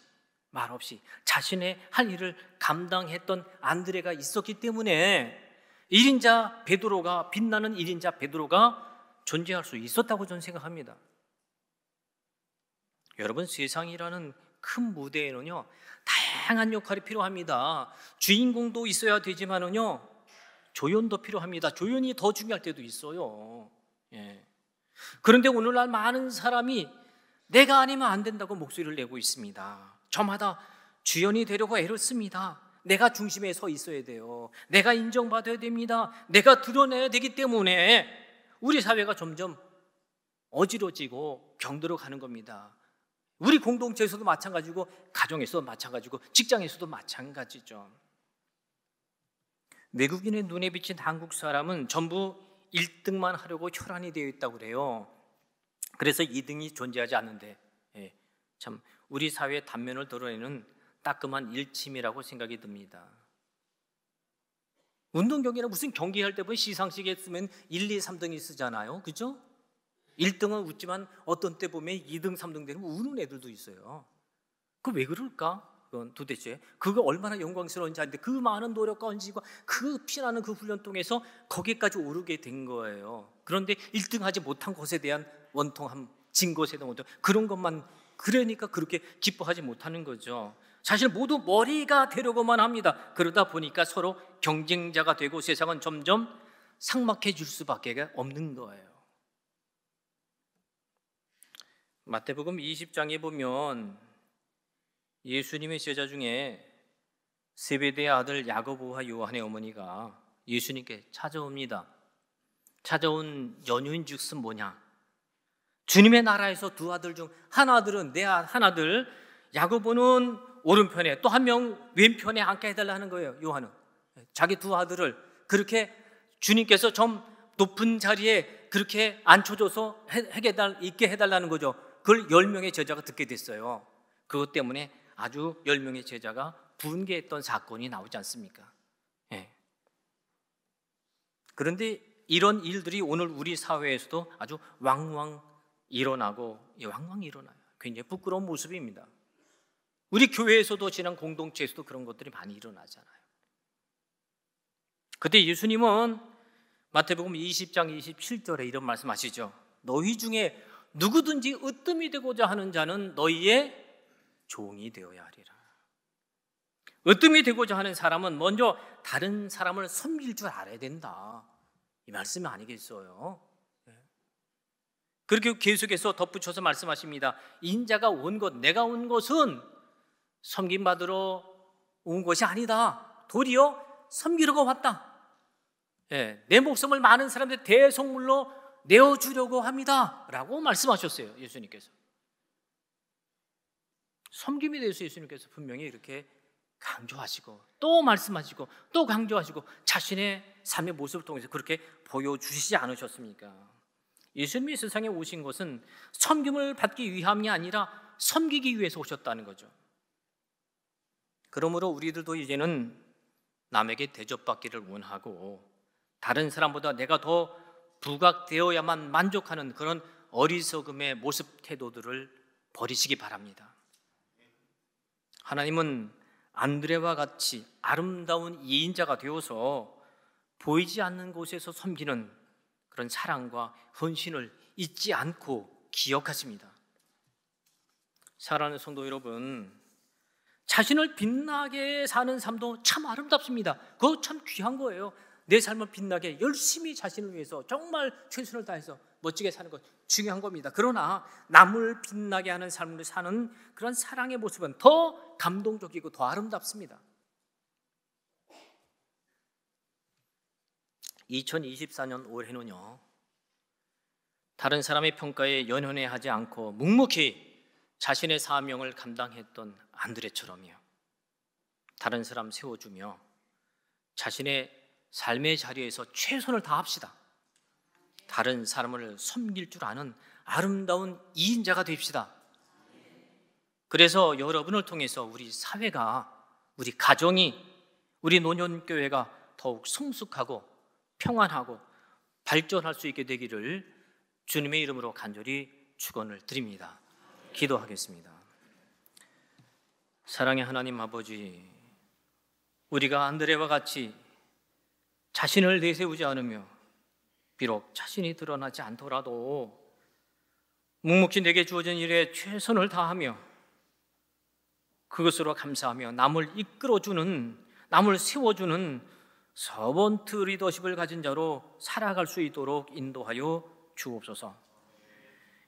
자신의 할 일을 감당했던 안드레가 있었기 때문에 1인자 베드로가, 빛나는 1인자 베드로가 존재할 수 있었다고 저는 생각합니다. 여러분, 세상이라는 큰 무대에는요, 다양한 역할이 필요합니다. 주인공도 있어야 되지만은요, 조연도 필요합니다. 조연이 더 중요할 때도 있어요. 그런데 오늘날 많은 사람이 내가 아니면 안 된다고 목소리를 내고 있습니다. 저마다 주연이 되려고 애를 씁니다. 내가 중심에 서 있어야 돼요. 내가 인정받아야 됩니다. 내가 드러내야 되기 때문에 우리 사회가 점점 어지러지고 병들어 가는 겁니다. 우리 공동체에서도 마찬가지고, 가정에서도 마찬가지고, 직장에서도 마찬가지죠. 외국인의 눈에 비친 한국 사람은 전부 1등만 하려고 혈안이 되어 있다고 그래요. 그래서 2등이 존재하지 않는데, 참 우리 사회의 단면을 드러내는 따끔한 일침이라고 생각이 듭니다. 운동 경기나 무슨 경기할 때 보면 시상식에 쓰면 1, 2, 3등이 쓰잖아요. 그죠? 1등은 웃지만 어떤 때 보면 2등, 3등 되면 우는 애들도 있어요. 그 왜 그럴까? 그건 도대체 그거 얼마나 영광스러운지 아는데 그 많은 노력과 헌신과 그 피나는 그 훈련 통해서 거기까지 오르게 된 거예요. 그런데 1등 하지 못한 것에 대한 원통함, 진 것에 대한 원통, 그런 것만, 그러니까 그렇게 기뻐하지 못하는 거죠. 사실 모두 머리가 되려고만 합니다. 그러다 보니까 서로 경쟁자가 되고 세상은 점점 삭막해질 수밖에 없는 거예요. 마태복음 20장에 보면 예수님의 제자 중에 세베대의 아들 야고보와 요한의 어머니가 예수님께 찾아옵니다. 찾아온 연유인즉슨 뭐냐? 주님의 나라에서 두 아들 중 한 아들은, 한 아들 야고보는 오른편에, 또 한 명 왼편에 앉게 해달라는 거예요. 요한은 자기 두 아들을 그렇게 주님께서 좀 높은 자리에 그렇게 앉혀줘서 있게 해달라는 거죠. 그걸 10명의 제자가 듣게 됐어요. 그것 때문에 아주 10명의 제자가 분개했던 사건이 나오지 않습니까? 그런데 이런 일들이 오늘 우리 사회에서도 아주 왕왕 일어나요. 굉장히 부끄러운 모습입니다. 우리 교회에서도, 지난 공동체에서도 그런 것들이 많이 일어나잖아요. 그때 예수님은 마태복음 20장 27절에 이런 말씀하시죠. 너희 중에 누구든지 으뜸이 되고자 하는 자는 너희의 종이 되어야 하리라. 으뜸이 되고자 하는 사람은 먼저 다른 사람을 섬길 줄 알아야 된다, 이 말씀이 아니겠어요? 그렇게 계속해서 덧붙여서 말씀하십니다. 인자가 온 것, 내가 온 것은 섬김받으러 온 것이 아니다. 도리어 섬기려고 왔다. 내 목숨을 많은 사람들 대속물로 내어주려고 합니다 라고 말씀하셨어요. 예수님께서. 섬김에 대해서 예수님께서 분명히 이렇게 강조하시고 또 말씀하시고 또 강조하시고 자신의 삶의 모습을 통해서 그렇게 보여주시지 않으셨습니까? 예수님이 세상에 오신 것은 섬김을 받기 위함이 아니라 섬기기 위해서 오셨다는 거죠. 그러므로 우리들도 이제는 남에게 대접받기를 원하고 다른 사람보다 내가 더 부각되어야만 만족하는 그런 어리석음의 모습 태도들을 버리시기 바랍니다. 하나님은 안드레와 같이 아름다운 이인자가 되어서 보이지 않는 곳에서 섬기는 그런 사랑과 헌신을 잊지 않고 기억하십니다. 사랑하는 성도 여러분, 자신을 빛나게 사는 삶도 참 아름답습니다. 그거 참 귀한 거예요. 내 삶을 빛나게 열심히 자신을 위해서 정말 최선을 다해서 멋지게 사는 것 중요한 겁니다. 그러나 남을 빛나게 하는 삶을 사는 그런 사랑의 모습은 더 감동적이고 더 아름답습니다. 2024년 올해는요, 다른 사람의 평가에 연연해하지 않고 묵묵히 자신의 사명을 감당했던 안드레처럼요, 다른 사람 세워주며 자신의 삶의 자리에서 최선을 다합시다. 다른 사람을 섬길 줄 아는 아름다운 이인자가 됩시다. 그래서 여러분을 통해서 우리 사회가, 우리 가정이, 우리 노년교회가 더욱 성숙하고 평안하고 발전할 수 있게 되기를 주님의 이름으로 간절히 축원을 드립니다. 기도하겠습니다. 사랑의 하나님 아버지, 우리가 안드레와 같이 자신을 내세우지 않으며 비록 자신이 드러나지 않더라도 묵묵히 내게 주어진 일에 최선을 다하며 그것으로 감사하며 남을 이끌어주는, 남을 세워주는 서번트 리더십을 가진 자로 살아갈 수 있도록 인도하여 주옵소서.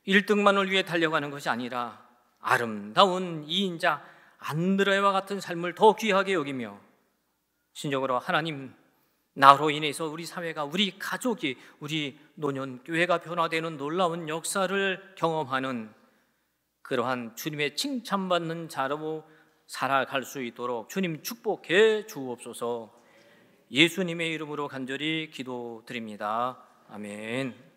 1등만을 위해 달려가는 것이 아니라 아름다운 이인자 안드레와 같은 삶을 더 귀하게 여기며 신적으로 하나님, 나로 인해서 우리 사회가, 우리 가족이, 우리 노년교회가 변화되는 놀라운 역사를 경험하는 그러한 주님의 칭찬받는 자로 살아갈 수 있도록 주님 축복해 주옵소서. 예수님의 이름으로 간절히 기도드립니다. 아멘.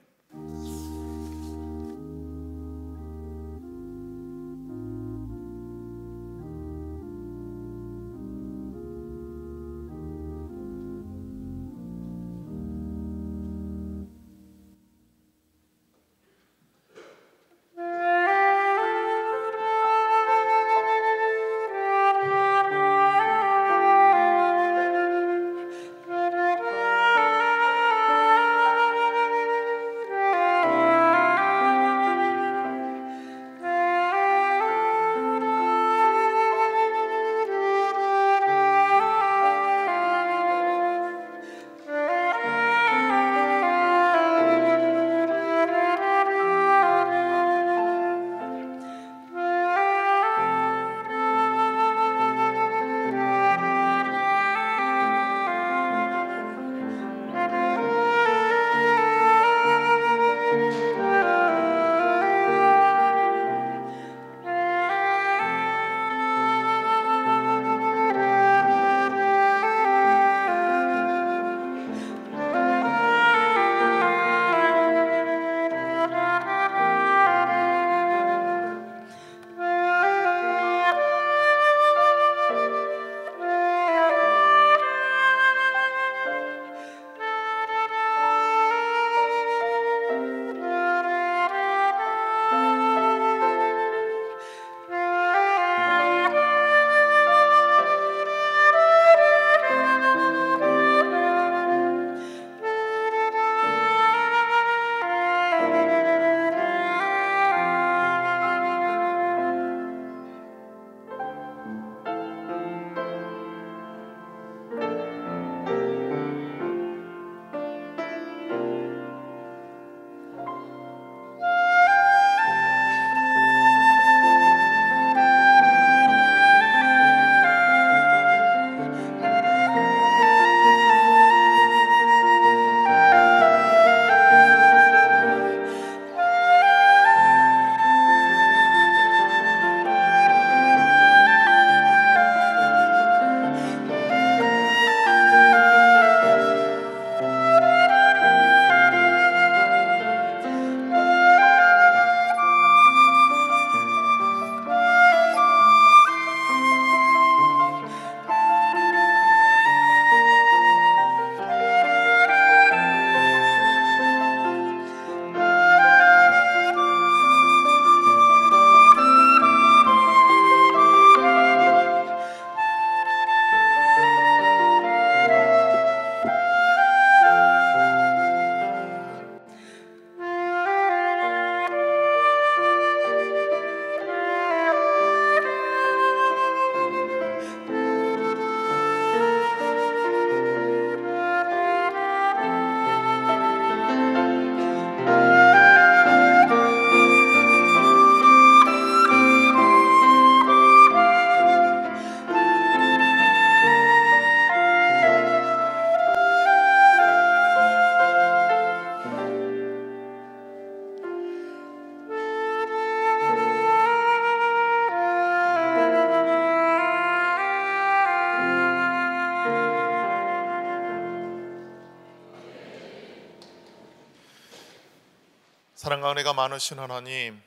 사랑과 은혜가 많으신 하나님,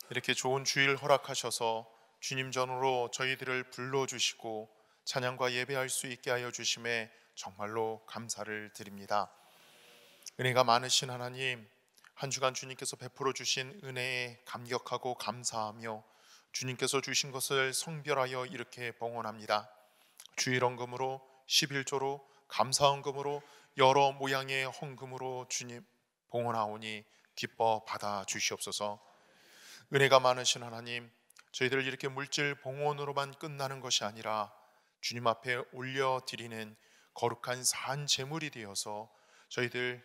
이렇게 좋은 주일 허락하셔서 주님 전으로 저희들을 불러주시고 찬양과 예배할 수 있게 하여 주심에 정말로 감사를 드립니다. 은혜가 많으신 하나님, 한 주간 주님께서 베풀어 주신 은혜에 감격하고 감사하며 주님께서 주신 것을 성별하여 이렇게 봉헌합니다. 주일 헌금으로, 11조로, 감사 헌금으로, 여러 모양의 헌금으로 주님 봉헌하오니 기뻐 받아 주시옵소서. 은혜가 많으신 하나님, 저희들 이렇게 물질 봉헌으로만 끝나는 것이 아니라 주님 앞에 올려드리는 거룩한 산 제물이 되어서 저희들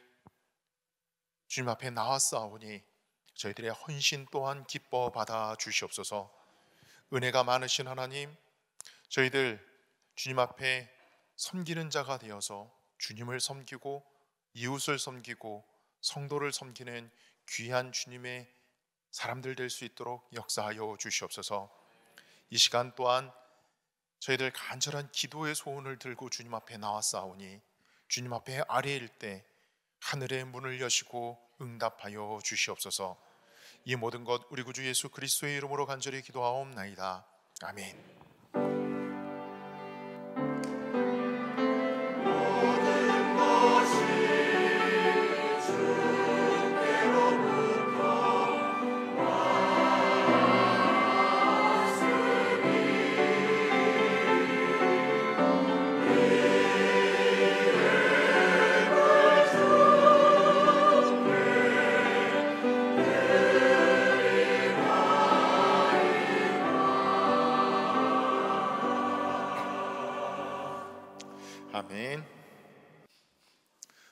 주님 앞에 나왔사오니 저희들의 헌신 또한 기뻐 받아 주시옵소서. 은혜가 많으신 하나님, 저희들 주님 앞에 섬기는 자가 되어서 주님을 섬기고 이웃을 섬기고 성도를 섬기는 귀한 주님의 사람들 될 수 있도록 역사하여 주시옵소서. 이 시간 또한 저희들 간절한 기도의 소원을 들고 주님 앞에 나왔사오니 주님 앞에 아뢰일 때 하늘의 문을 여시고 응답하여 주시옵소서. 이 모든 것 우리 구주 예수 그리스도의 이름으로 간절히 기도하옵나이다. 아멘. 아멘.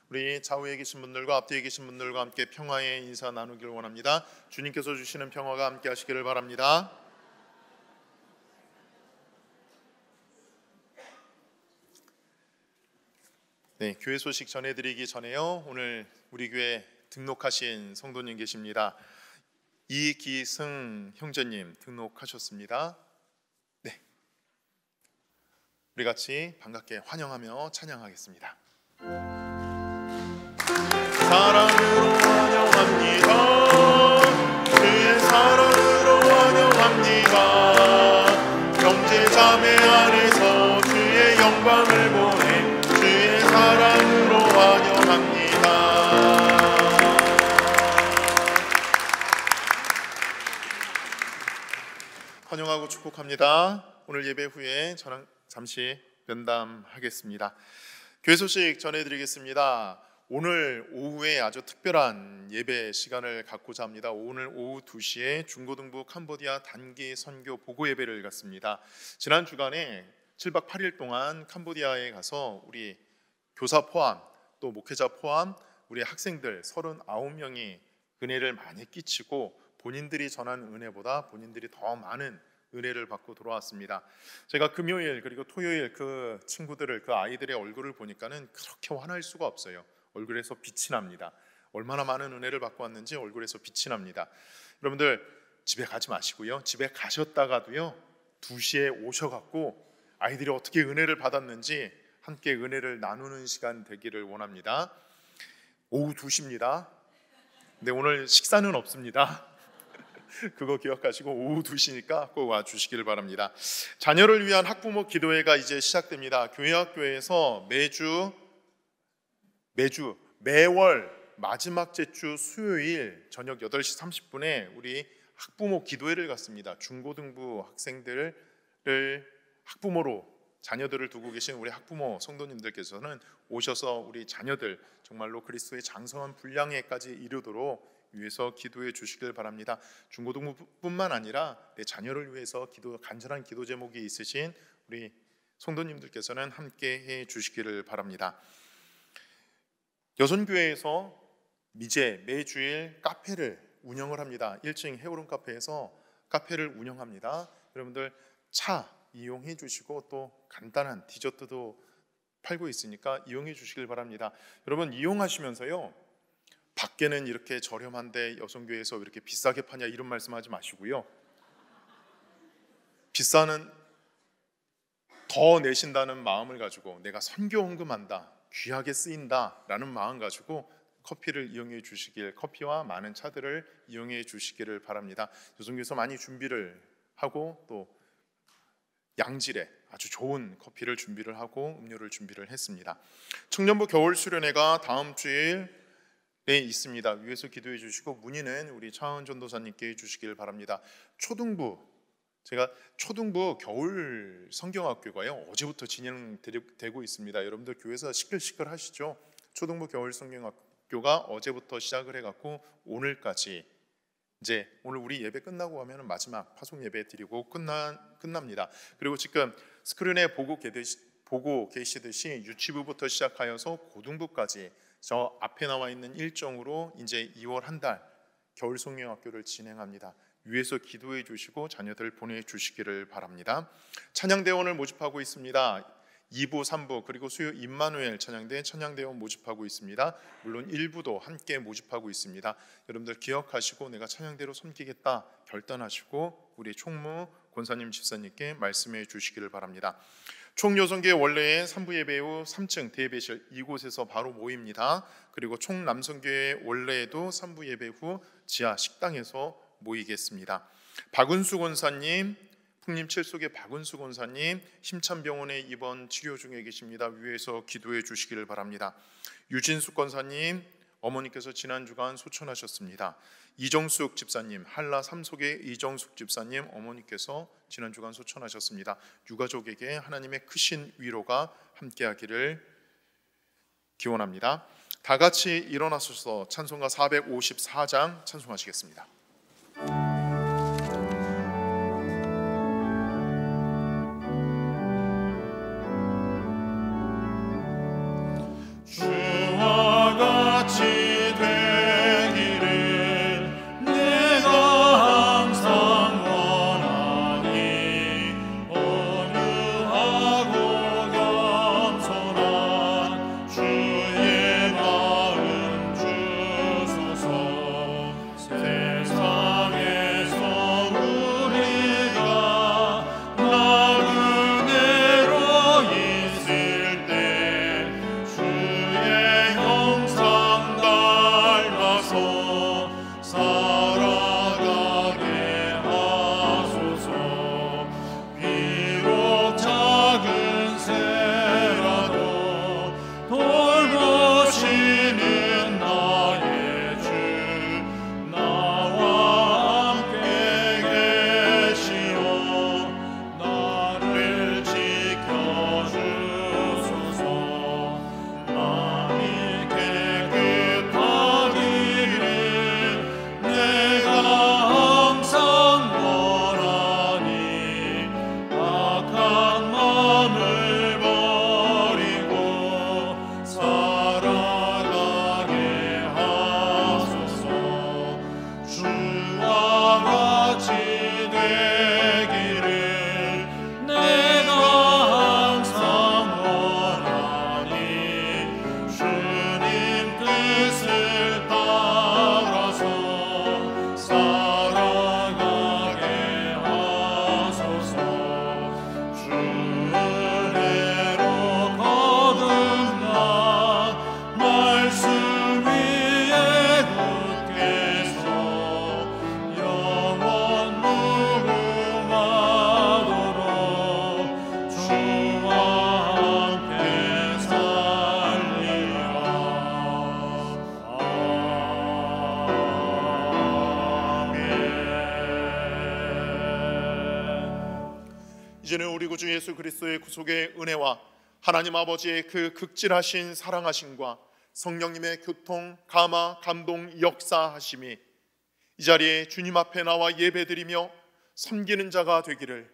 우리 좌우에 계신 분들과 앞뒤에 계신 분들과 함께 평화의 인사 나누기를 원합니다. 주님께서 주시는 평화가 함께 하시기를 바랍니다. 네, 교회 소식 전해드리기 전에요, 오늘 우리 교회 등록하신 성도님 계십니다. 이기승 형제님 등록하셨습니다. 우리 같이 반갑게 환영하며 찬양하겠습니다. 사랑으로 환영합니다. 주의 사랑으로 환영합니다. 형제 자매 안에서 주의 영광을 보내 주의 사랑으로 환영합니다. 환영하고 축복합니다. 오늘 예배 후에 저랑 잠시 면담하겠습니다. 교회 소식 전해드리겠습니다. 오늘 오후에 아주 특별한 예배 시간을 갖고자 합니다. 오늘 오후 2시에 중고등부 캄보디아 단기 선교 보고 예배를 갖습니다. 지난 주간에 7박 8일 동안 캄보디아에 가서 우리 교사 포함 또 목회자 포함 우리 학생들 39명이 은혜를 많이 끼치고 본인들이 전한 은혜보다 본인들이 더 많은 은혜를 받고 돌아왔습니다. 제가 금요일 그리고 토요일 그 친구들을, 그 아이들의 얼굴을 보니까는 그렇게 환할 수가 없어요. 얼굴에서 빛이 납니다. 얼마나 많은 은혜를 받고 왔는지 얼굴에서 빛이 납니다. 여러분들 집에 가지 마시고요, 집에 가셨다가도요 2시에 오셔갖고 아이들이 어떻게 은혜를 받았는지 함께 은혜를 나누는 시간 되기를 원합니다. 오후 2시입니다. 근데 오늘 식사는 없습니다. 그거 기억하시고 오후 2시니까 꼭 와주시기를 바랍니다. 자녀를 위한 학부모 기도회가 이제 시작됩니다. 교회학교에서 매월 마지막 주 수요일 저녁 8시 30분에 우리 학부모 기도회를 갖습니다. 중고등부 학생들을 학부모로 자녀들을 두고 계신 우리 학부모 성도님들께서는 오셔서 우리 자녀들 정말로 그리스도의 장성한 분량에까지 이르도록 위해서 기도해 주시길 바랍니다. 중고등부뿐만 아니라 내 자녀를 위해서 간절한 기도 제목이 있으신 우리 성도님들께서는 함께 해 주시기를 바랍니다. 여선교회에서 이제 매주일 카페를 운영을 합니다. 1층 해오름 카페에서 카페를 운영합니다. 여러분들 차 이용해 주시고 또 간단한 디저트도 팔고 있으니까 이용해 주시길 바랍니다. 여러분 이용하시면서요, 밖에는 이렇게 저렴한데 여성교회에서 왜 이렇게 비싸게 파냐 이런 말씀하지 마시고요, 비싸는 더 내신다는 마음을 가지고 내가 선교 헌금한다, 귀하게 쓰인다 라는 마음 가지고 커피를 이용해 주시길, 커피와 많은 차들을 이용해 주시기를 바랍니다. 조선교에서 많이 준비를 하고 또 양질의 아주 좋은 커피를 준비를 하고 음료를 준비를 했습니다. 청년부 겨울 수련회가 다음 주일에 있습니다. 위에서 기도해 주시고 문의는 우리 차은 전도사님께 해주시길 바랍니다. 제가 초등부 겨울 성경학교가요 어제부터 진행되고 있습니다. 여러분들 교회에서 시끌시끌 하시죠? 초등부 겨울 성경학교가 어제부터 시작을 해갖고 오늘까지, 이제 오늘 우리 예배 끝나고 하면 마지막 파송 예배 드리고 끝납니다. 그리고 지금 스크린에 보고 계시듯이 유치부부터 시작하여서 고등부까지 저 앞에 나와 있는 일정으로 이제 2월 한 달 겨울 성경학교를 진행합니다. 위에서 기도해 주시고 자녀들 보내주시기를 바랍니다. 찬양대원을 모집하고 있습니다. 2부, 3부 그리고 수요 임마누엘 찬양대 찬양대원 모집하고 있습니다. 물론 1부도 함께 모집하고 있습니다. 여러분들 기억하시고 내가 찬양대로 섬기겠다 결단하시고 우리 총무 권사님 집사님께 말씀해 주시기를 바랍니다. 총여성계 원래의 3부 예배 후 3층 대예배실 이곳에서 바로 모입니다. 그리고 총남성교회 원래에도 3부 예배 후 지하 식당에서 모이겠습니다. 박은수 권사님, 풍림 7속의 박은수 권사님 심찬병원에 입원 치료 중에 계십니다. 위에서 기도해 주시기를 바랍니다. 유진숙 권사님, 어머니께서 지난 주간 소천하셨습니다. 이정숙 집사님, 한라 3속의 이정숙 집사님 어머니께서 지난 주간 소천하셨습니다. 유가족에게 하나님의 크신 위로가 함께하기를 기원합니다. 다 같이 일어나셔서 찬송가 454장 찬송하시겠습니다. 주와 같이 되기를 내가 항상 원하니 온유하고 겸손한 주의 마음 주소서. 세상에서 우리가 나그네로 있을 때 주의 형상 닮아서 살아가게 하소서. 비록 작은 새라도 돌보시는 나의 주 나와 함께 계시오. 나를 지켜주소서. 마음이 깨끗하기를 내가 항상 원하니 악한 마음을 버리고 살아가게 하소서. 주와 같이 되기를 내가 항상 원하니 주님 뜻을 따라서 살아가게 하소서. 주 은혜로 거듭나 말씀 위에 굳게 서 영원 무궁하도록 주와 함께 살리라. 아멘. 이제는 우리 구주 예수 그리스도의 구속의 은혜와 하나님 아버지의 그 극진하신 사랑하심과 성령님의 교통, 감화, 감동, 역사하심이 이 자리에 주님 앞에 나와 예배드리며 섬기는 자가 되기를,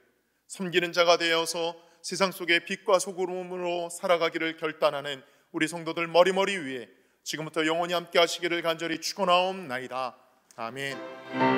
섬기는 자가 되어서 세상 속의 빛과 소금으로 살아가기를 결단하는 우리 성도들 머리머리 위에 지금부터 영원히 함께 하시기를 간절히 축원하옵나이다. 아멘.